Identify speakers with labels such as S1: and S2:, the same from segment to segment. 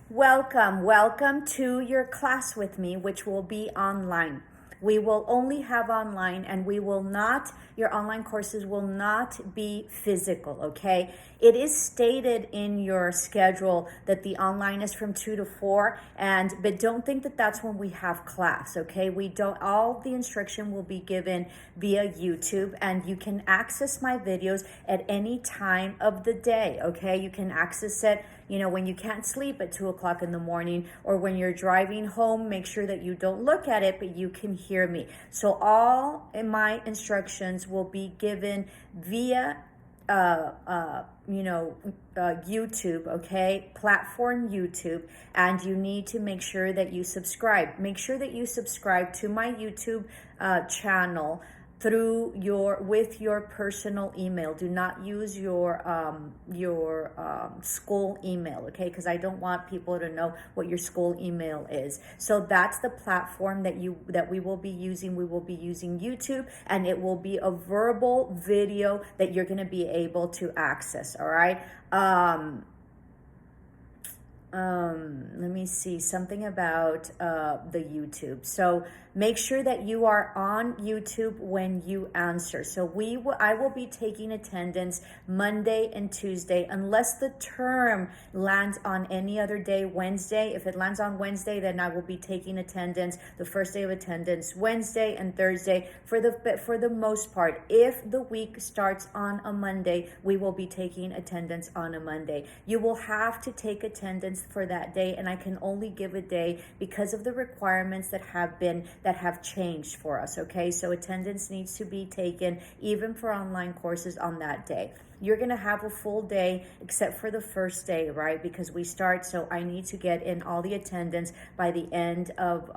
S1: Welcome to your class with me, which will be online. We will only have online, and your online courses will not be physical, okay? It is stated in your schedule that the online is from 2 to 4, but don't think that that's when we have class, okay? All the instruction will be given via YouTube, and you can access my videos at any time of the day, okay? You can access it when you can't sleep at 2 o'clock in the morning, or when you're driving home. Make sure that you don't look at it, but you can hear me. So all in my instructions will be given via YouTube, okay, platform YouTube, and you need to make sure that you subscribe. Make sure that you subscribe to my YouTube channel with your personal email. Do not use your school email, okay? Because I don't want people to know what your school email is. So that's the platform that we will be using. We will be using YouTube, and it will be a verbal video that you're going to be able to access. All right. Let me see something about the YouTube. So make sure that you are on YouTube when you answer. So I will be taking attendance Monday and Tuesday, unless the term lands on any other day, Wednesday. If it lands on Wednesday, then I will be taking attendance the first day of attendance, Wednesday and Thursday. For the most part, if the week starts on a Monday, we will be taking attendance on a Monday. You will have to take attendance for that day, and I can only give a day because of the requirements that have changed for us, okay? So attendance needs to be taken even for online courses on that day. You're going to have a full day except for the first day, right? Because we start, so I need to get in all the attendance by the end of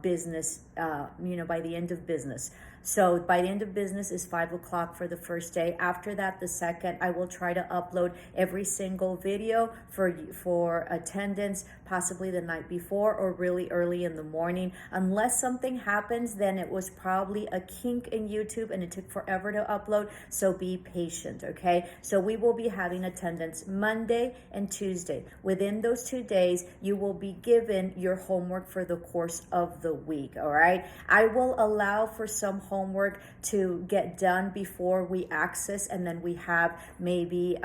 S1: business, by the end of business. So by the end of business is 5 o'clock for the first day. After that, the second, I will try to upload every single video for attendance, possibly the night before or really early in the morning. Unless something happens, then it was probably a kink in YouTube and it took forever to upload. So be patient, okay? So we will be having attendance Monday and Tuesday. Within those 2 days, you will be given your homework for the course of the week, all right? I will allow for some homework to get done before we access, and then we have maybe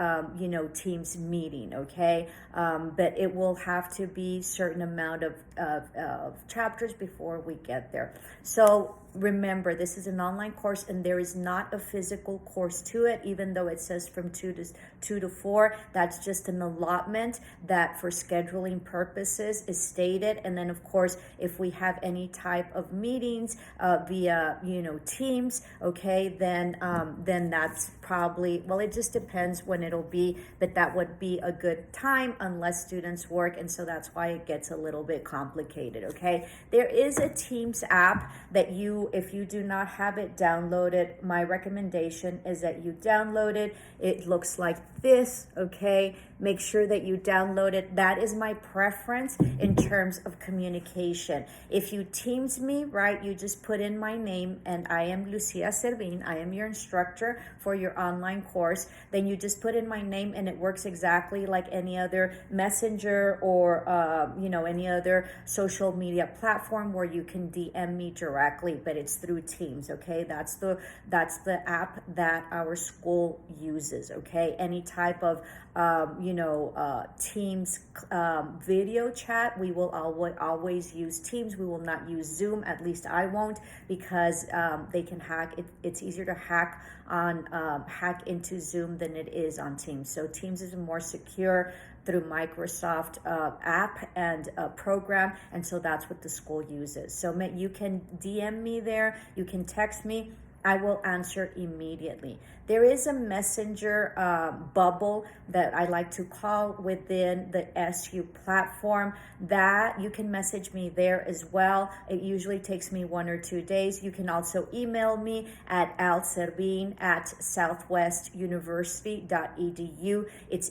S1: Teams meeting, okay? But it will have to be certain amount of chapters before we get there. So remember, this is an online course, and there is not a physical course to it, even though it says from 2 to 4. That's just an allotment that for scheduling purposes is stated. And then of course, if we have any type of meetings via Teams, okay, then that's probably, well, it just depends when it'll be, but that would be a good time unless students work, and so that's why it gets a little bit complicated, okay? There is a Teams app that if you do not have it downloaded, my recommendation is that you download it. It looks like this, okay? Make sure that you download it. That is my preference in terms of communication. If you Teams me, right, you just put in my name, and I am Lucia Servin. I am your instructor for your online course. Then you just put in my name, and it works exactly like any other messenger or any other social media platform where you can DM me directly, but it's through Teams, okay? That's the app that our school uses, okay? Any type of Teams video chat, we will always use Teams. We will not use Zoom. At least I won't, because they can hack. It's easier to hack into Zoom than it is on Teams. So Teams is more secure through Microsoft app and program, and so that's what the school uses. So you can DM me there, you can text me, I will answer immediately. There is a messenger bubble that I like to call within the SU platform that you can message me there as well. It usually takes me 1 or 2 days. You can also email me at alservin@southwestuniversity.edu. It's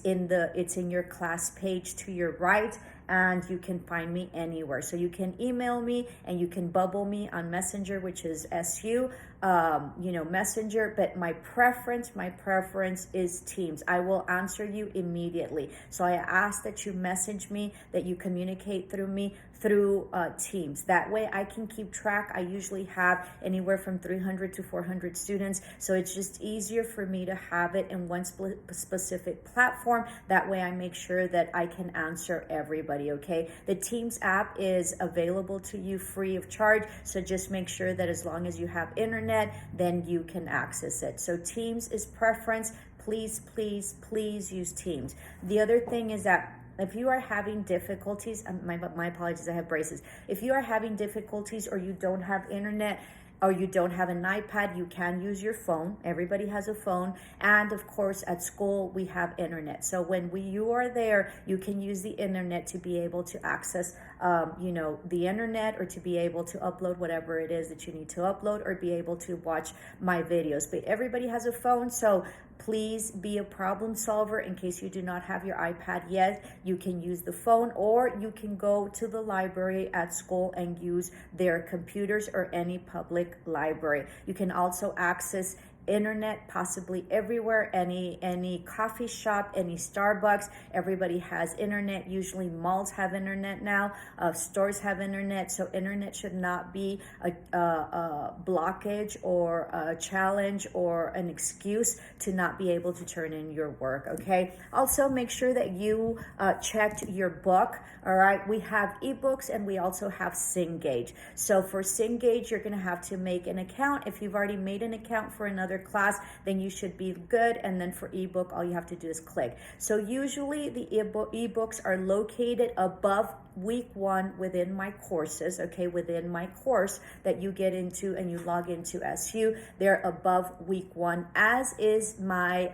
S1: in your class page to your right, and you can find me anywhere. So you can email me, and you can bubble me on Messenger, which is SU. Messenger, but my preference is Teams. I will answer you immediately. So I ask that you message me, that you communicate through me through Teams. That way I can keep track. I usually have anywhere from 300 to 400 students, so it's just easier for me to have it in one specific platform. That way I make sure that I can answer everybody, okay? The Teams app is available to you free of charge, so just make sure that as long as you have internet, then you can access it. So Teams is preference. Please, please, please use Teams. The other thing is that if you are having difficulties, my apologies, I have braces. If you are having difficulties or you don't have internet, or you don't have an iPad, you can use your phone. Everybody has a phone. And of course, at school, we have internet. So when you are there, you can use the internet to be able to access, the internet, or to be able to upload whatever it is that you need to upload, or be able to watch my videos. But everybody has a phone, so please be a problem solver. In case you do not have your iPad yet, you can use the phone, or you can go to the library at school and use their computers, or any public library. You can also access internet possibly everywhere, any coffee shop, any Starbucks. Everybody has internet. Usually malls have internet now, stores have internet. So internet should not be a blockage or a challenge or an excuse to not be able to turn in your work, okay? Also, make sure that you checked your book. All right, we have ebooks and we also have Cengage. So for Cengage, you're going to have to make an account. If you've already made an account for another class, then you should be good. And then for ebook, all you have to do is click. So usually the ebooks are located above week 1 within my courses, okay, within my course that you get into and you log into SU. They're above week 1, as is my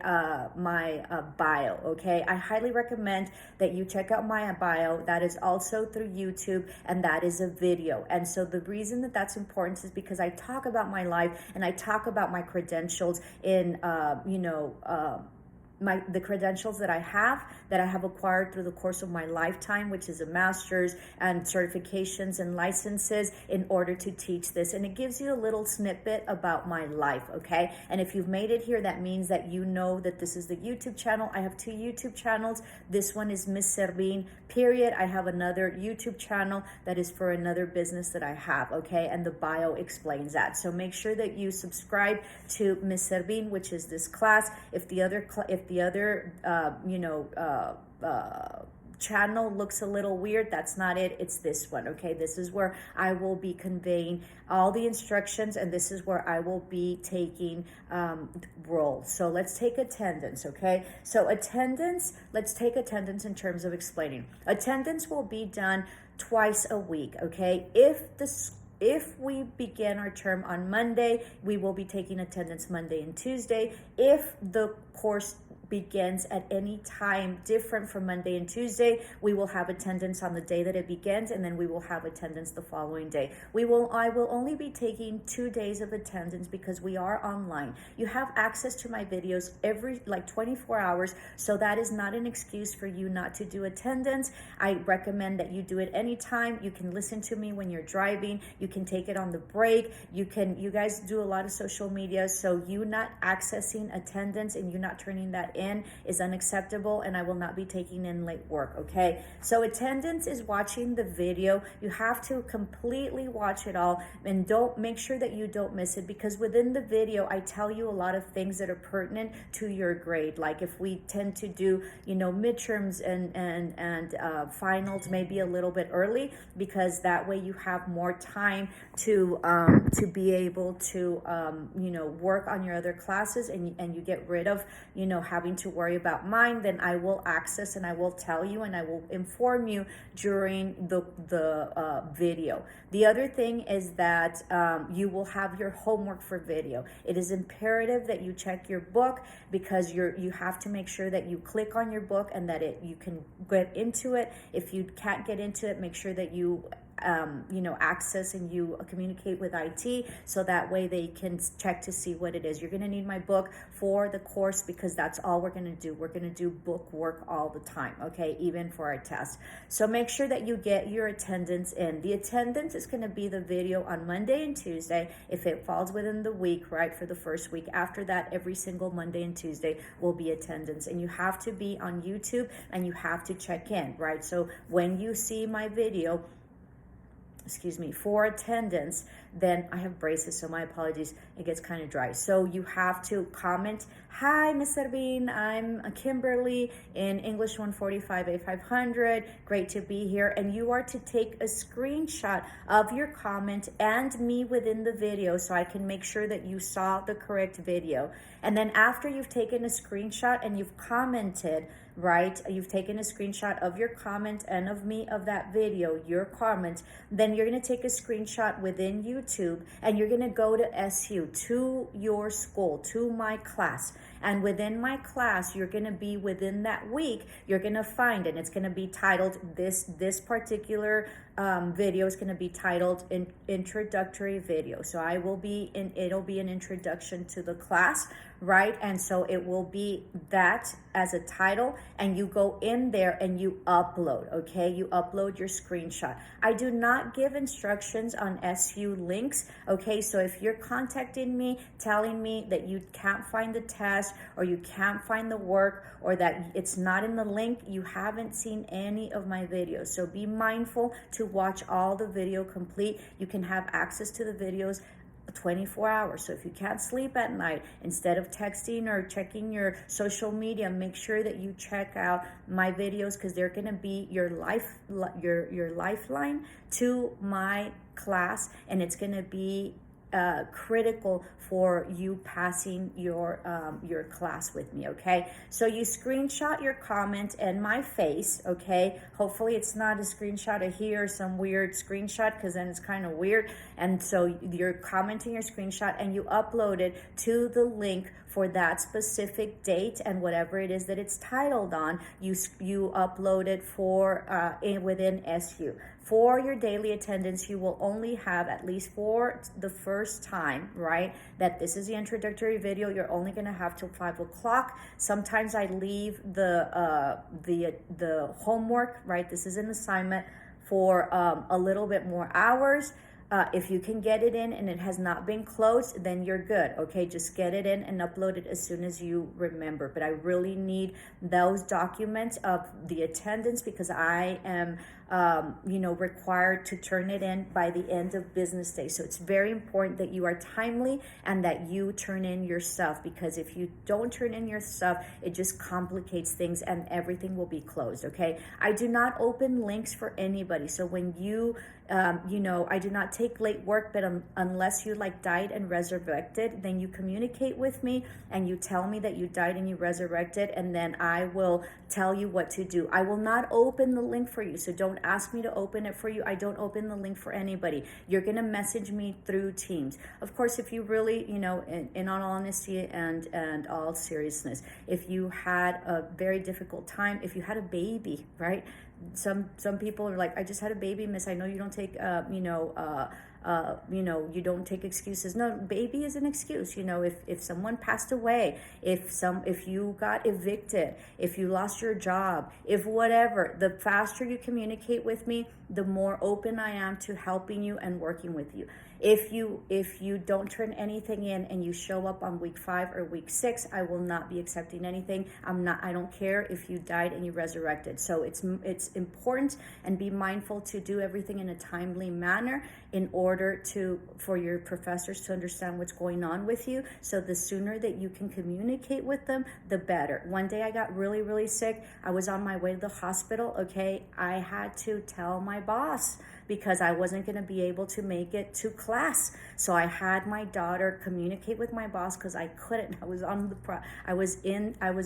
S1: bio, okay? I highly recommend that you check out my bio. That is also through YouTube, and that is a video. And so the reason that that's important is because I talk about my life and I talk about my credentials in the credentials that I have acquired through the course of my lifetime, which is a master's and certifications and licenses in order to teach this. And it gives you a little snippet about my life, okay? And if you've made it here, that means that you know that this is the YouTube channel. I have 2 YouTube channels. This one is Miss Servin, period. I have another YouTube channel that is for another business that I have, okay? And the bio explains that. So make sure that you subscribe to Miss Servin, which is this class. If the other channel looks a little weird, that's not it. It's this one, okay? This is where I will be conveying all the instructions, and this is where I will be taking roles. So let's take attendance, okay? So let's take attendance in terms of explaining. Attendance will be done twice a week, okay? If we begin our term on Monday, we will be taking attendance Monday and Tuesday. If the course begins at any time different from Monday and Tuesday, we will have attendance on the day that it begins, and then we will have attendance the following day. I will only be taking 2 days of attendance because we are online. You have access to my videos every 24 hours, so that is not an excuse for you not to do attendance. I recommend that you do it anytime. You can listen to me when you're driving. You can take it on the break. You guys do a lot of social media, so you not accessing attendance and you not turning that in is unacceptable, and I will not be taking in late work, okay? So attendance is watching the video. You have to completely watch it all, and make sure that you don't miss it, because within the video I tell you a lot of things that are pertinent to your grade. Like if we tend to do midterms and finals maybe a little bit early, because that way you have more time to be able to work on your other classes, and you get rid of having to worry about mine. Then I will access and I will tell you and I will inform you during the video. The other thing is that you will have your homework for video. It is imperative that you check your book, because you have to make sure that you click on your book and that you can get into it. If you can't get into it, make sure that you access and you communicate with IT, so that way they can check to see what it is. You're going to need my book for the course, because that's all we're going to do. We're going to do book work all the time, okay, even for our test. So make sure that you get your attendance in. The attendance is going to be the video on Monday and Tuesday if it falls within the week, right, for the first week. After that, every single Monday and Tuesday will be attendance, and you have to be on YouTube and you have to check in, right? So when you see my video, for attendance, then I have braces, so my apologies, it gets kind of dry. So you have to comment, "Hi, Miss Servin, I'm Kimberly in English 145 A500, great to be here." And you are to take a screenshot of your comment and me within the video, so I can make sure that you saw the correct video. And then after you've taken a screenshot and you've commented, right, you've taken a screenshot of your comment and of me of that video, your comment, then you're going to take a screenshot within YouTube and you're going to go to SU, to your school, to my class. And within my class, you're going to be within that week, you're going to find, and it's going to be titled, this particular video is going to be titled introductory video. So it'll be an introduction to the class, right? And so it will be that as a title, and you go in there and you upload, okay? You upload your screenshot. I do not give instructions on SU links, okay? So if you're contacting me telling me that you can't find the test or you can't find the work or that it's not in the link, you haven't seen any of my videos. So be mindful to watch all the video complete. You can have access to the videos 24 hours. So if you can't sleep at night, instead of texting or checking your social media, make sure that you check out my videos, because they're going to be your lifeline to my class, and it's going to be critical for you passing your class with me, okay? So you screenshot your comment and my face, okay? Hopefully it's not a screenshot of here, some weird screenshot, because then it's kind of weird. And so you're commenting your screenshot and you upload it to the link for that specific date, and whatever it is that it's titled on, you upload it for within SU. For your daily attendance, you will only have, at least for the first time, right, that this is the introductory video, you're only going to have till 5 o'clock. Sometimes I leave the homework, right, this is an assignment, for a little bit more hours. If you can get it in and it has not been closed, then you're good, okay? Just get it in and upload it as soon as you remember. But I really need those documents of the attendance, because I am required to turn it in by the end of business day. So it's very important that you are timely and that you turn in your stuff, because if you don't turn in your stuff, it just complicates things and everything will be closed, okay? I do not open links for anybody. So when you I do not take late work, but unless you died and resurrected, then you communicate with me and you tell me that you died and you resurrected, and then I will tell you what to do. I will not open the link for you, so don't ask me to open it for you. I don't open the link for anybody. You're going to message me through Teams. Of course, if you really, in all honesty and all seriousness, if you had a very difficult time, if you had a baby, right? Some people are like, I just had a baby, miss. I know you don't take, you don't take excuses. No, baby is an excuse. If someone passed away, if you got evicted, if you lost your job, if whatever, the faster you communicate with me, the more open I am to helping you and working with you. If you don't turn anything in and you show up on week 5 or week 6, I will not be accepting anything. I don't care if you died and you resurrected. So it's important, and be mindful to do everything in a timely manner in order for your professors to understand what's going on with you. So the sooner that you can communicate with them, the better. One day I got really, really sick. I was on my way to the hospital, okay? I had to tell my boss, because I wasn't going to be able to make it to class. So I had my daughter communicate with my boss, because I couldn't. I was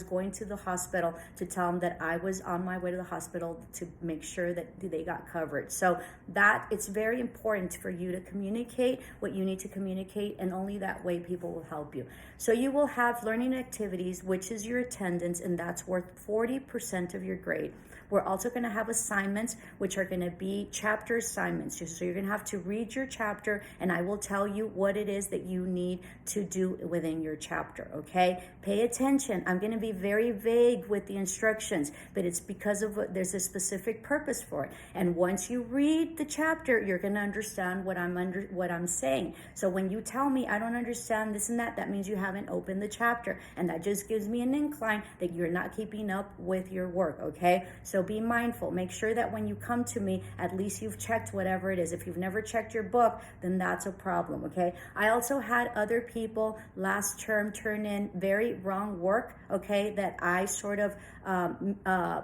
S1: going to the hospital to tell them that I was on my way to the hospital to make sure that they got covered. So that it's very important for you to communicate what you need to communicate, and only that way people will help you. So you will have learning activities, which is your attendance, and that's worth 40% of your grade. We're also going to have assignments, which are going to be chapter assignments. So you're going to have to read your chapter, and I will tell you what it is that you need to do within your chapter, okay? Pay attention. I'm going to be very vague with the instructions, but it's because of there's a specific purpose for it. And once you read the chapter, you're going to understand what I'm saying. So when you tell me I don't understand this and that means you haven't opened the chapter, and that just gives me an incline that you're not keeping up with your work, okay? So be mindful. Make sure that when you come to me, at least you've checked whatever it is. If you've never checked your book, then that's a problem, okay? I also had other people last term turn in very wrong work, okay, that I sort of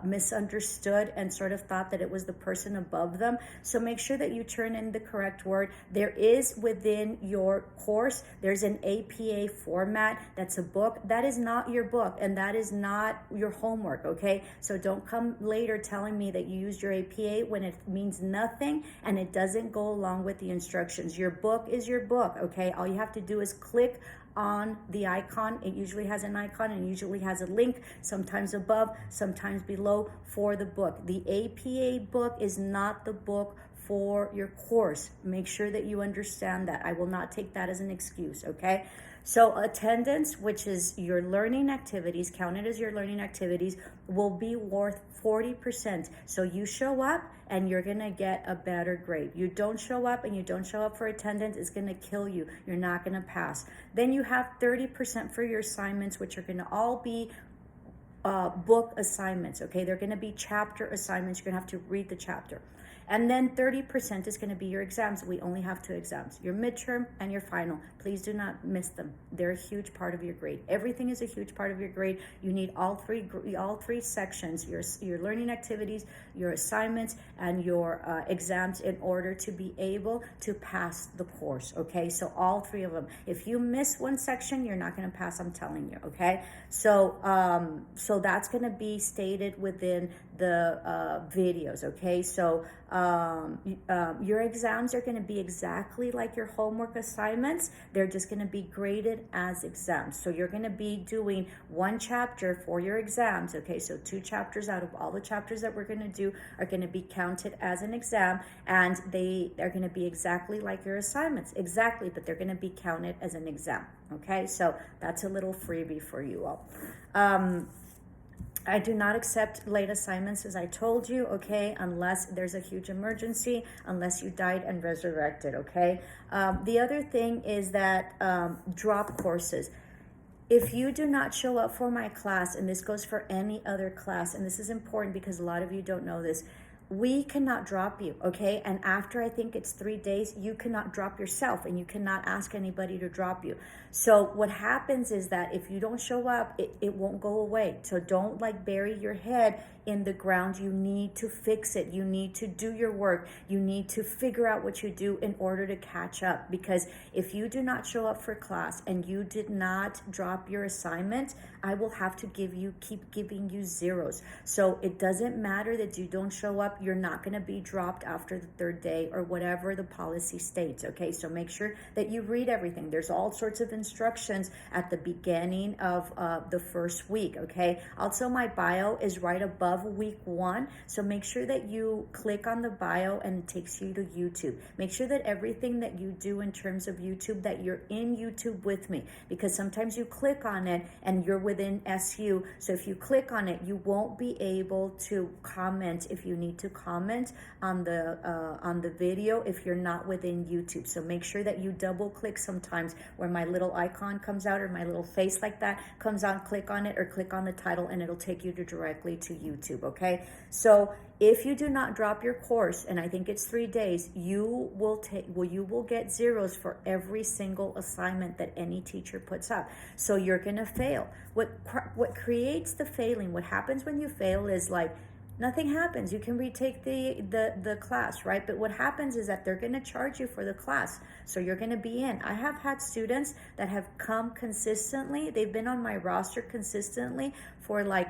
S1: misunderstood and sort of thought that it was the person above them. So make sure that you turn in the correct word. There is within your course, there's an APA format. That's a book. That is not your book, and that is not your homework, okay? So don't come later telling me that you used your APA when it means nothing and it doesn't go along with the instructions. Your book is your book, okay? All you have to do is click on the icon. It usually has an icon and usually has a link, sometimes above, sometimes below, for the book. The APA book is not the book for your course. Make sure that you understand that. I will not take that as an excuse, okay? So attendance, which is your learning activities, counted as your learning activities, will be worth 40%. So you show up and you're going to get a better grade. You don't show up and you don't show up for attendance, it's going to kill you. You're not going to pass. Then you have 30% for your assignments, which are going to all be book assignments, okay? They're going to be chapter assignments. You're going to have to read the chapter. And then 30% is going to be your exams. We only have 2 exams, your midterm and your final. Please do not miss them. They're a huge part of your grade. Everything is a huge part of your grade. You need all three sections, your learning activities, your assignments, and your exams in order to be able to pass the course, okay? So all 3 of them. If you miss one section, you're not going to pass, I'm telling you, okay? So so that's going to be stated within the videos, okay? So your exams are going to be exactly like your homework assignments. They're just going to be graded as exams. So you're going to be doing 1 chapter for your exams, okay? So 2 chapters out of all the chapters that we're going to do are going to be counted as an exam, and they are going to be exactly like your assignments, exactly, but they're going to be counted as an exam, okay? So that's a little freebie for you all. I do not accept late assignments, as I told you, okay, unless there's a huge emergency, unless you died and resurrected, okay? The other thing is that drop courses. If you do not show up for my class, and this goes for any other class, and this is important because a lot of you don't know this, we cannot drop you, okay? And after, I think it's 3 days, you cannot drop yourself, and you cannot ask anybody to drop you. So what happens is that if you don't show up, it won't go away. So don't like bury your head in the ground. You need to fix it. You need to do your work. You need to figure out what you do in order to catch up. Because if you do not show up for class and you did not drop your assignment, I will have to keep giving you zeros. So it doesn't matter that you don't show up. You're not going to be dropped after the 3rd day or whatever the policy states, okay? So make sure that you read everything. There's all sorts of instructions at the beginning of the first week, okay? Also, my bio is right above week 1, so make sure that you click on the bio and it takes you to YouTube. Make sure that everything that you do in terms of YouTube, that you're in YouTube with me, because sometimes you click on it and you're within SU, so if you click on it, you won't be able to comment if you need to comment on the video if you're not within YouTube. So make sure that you double click sometimes where my little icon comes out or my little face like that comes on, click on it or click on the title and it'll take you directly to YouTube, okay? So if you do not drop your course, and I think it's 3 days, you will get zeros for every single assignment that any teacher puts up. So you're gonna fail. What creates the failing, what happens when you fail is like, nothing happens. You can retake the class, right? But what happens is that they're going to charge you for the class. So you're going to be in. I have had students that have come consistently. They've been on my roster consistently for like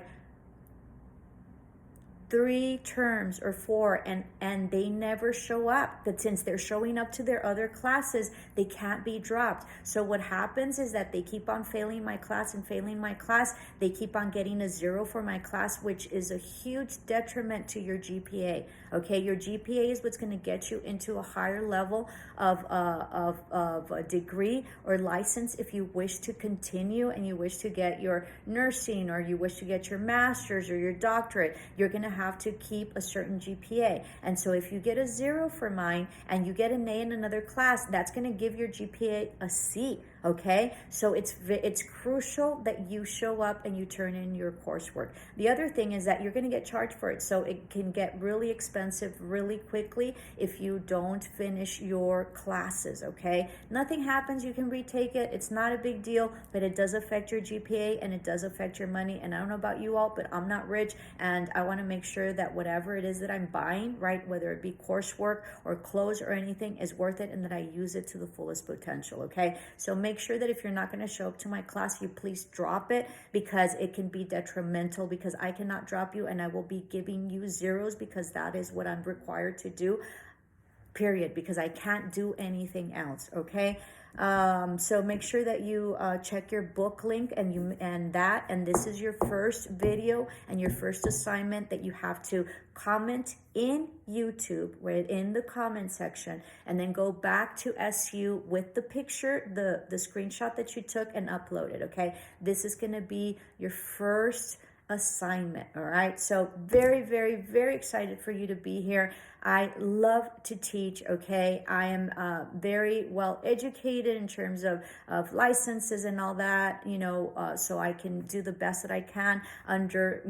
S1: 3 terms or 4 and they never show up, but since they're showing up to their other classes, they can't be dropped. So what happens is that they keep on failing my class and failing my class. They keep on getting a 0 for my class, which is a huge detriment to your GPA. Okay, your GPA is what's going to get you into a higher level of a degree or license if you wish to continue and you wish to get your nursing or you wish to get your master's or your doctorate. You're going to have to keep a certain GPA. And so if you get a 0 for mine and you get an A in another class, that's going to give your GPA a C. Okay, so it's crucial that you show up and you turn in your coursework. The other thing is that you're going to get charged for it, so it can get really expensive really quickly if you don't finish your classes. Okay, nothing happens, you can retake it, it's not a big deal, but it does affect your GPA and it does affect your money. And I don't know about you all, but I'm not rich, and I want to make sure that whatever it is that I'm buying, right, whether it be coursework or clothes or anything, is worth it and that I use it to the fullest potential. Okay, so make sure that if you're not going to show up to my class, you please drop it, because it can be detrimental, because I cannot drop you and I will be giving you 0s because that is what I'm required to do, period, because I can't do anything else. Okay, so make sure that you check your book link and this is your first video and your first assignment, that you have to comment in YouTube, right, in the comment section, and then go back to SU with the picture, the screenshot that you took, and upload it. Okay, this is going to be your first assignment. All right, so very, very, very excited for you to be here. I love to teach. Okay, I am very well educated in terms of licenses and all that, so I can do the best that I can under,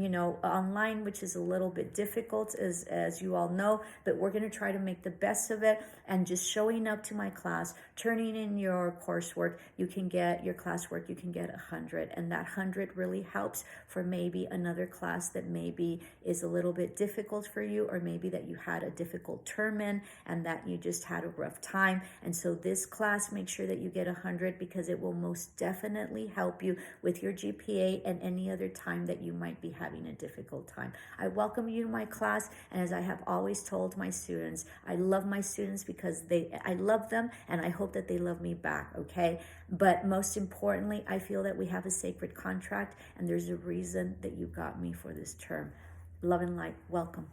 S1: online, which is a little bit difficult, as you all know, but we're going to try to make the best of it. And just showing up to my class, turning in your coursework, you can get your classwork, you can get 100, and that 100 really helps for maybe another class that maybe is a little bit difficult for you, or maybe that you had a difficult term in and that you just had a rough time. And so this class, make sure that you get 100, because it will most definitely help you with your GPA and any other time that you might be having a difficult time. I welcome you to my class, and as I have always told my students, I love my students because I love them, and I hope that they love me back. Okay, but most importantly, I feel that we have a sacred contract, and there's a reason that you got me for this term. Love and light. Welcome.